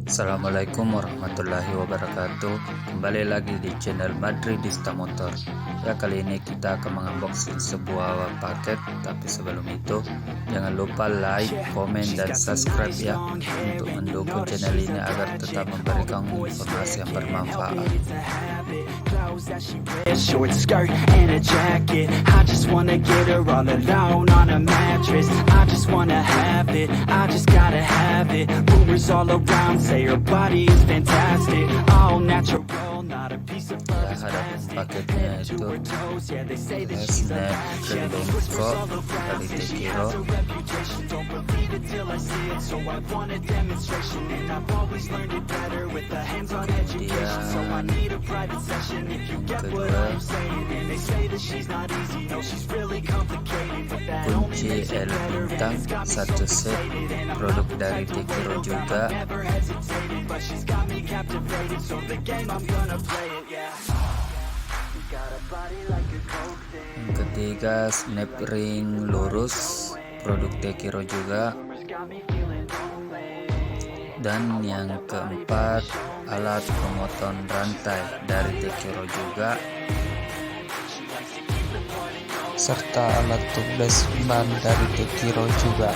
Assalamualaikum warahmatullahi wabarakatuh. Kembali lagi di channel Madridista Motor. Ya, kali ini kita akan mengunboxing sebuah paket. Tapi sebelum itu jangan lupa like, komen, dan subscribe ya, untuk mendukung channel ini agar tetap memberikan informasi yang bermanfaat. Short skirt and a jacket. I just wanna get her all alone on a mattress. I just wanna have it, I just gotta have it. Rumors all around say her body is fantastic. All natural, not a piece of Ya, hadapun paketnya itu snack dan bengkok dari Tekiro. Kunci L Bintang satu set, produk dari Tekiro juga. Yang ketiga snap ring Lurus, produk Tekiro juga. Dan yang keempat alat pemotong rantai dari Tekiro juga, serta alat tubles ban dari Tekiro juga.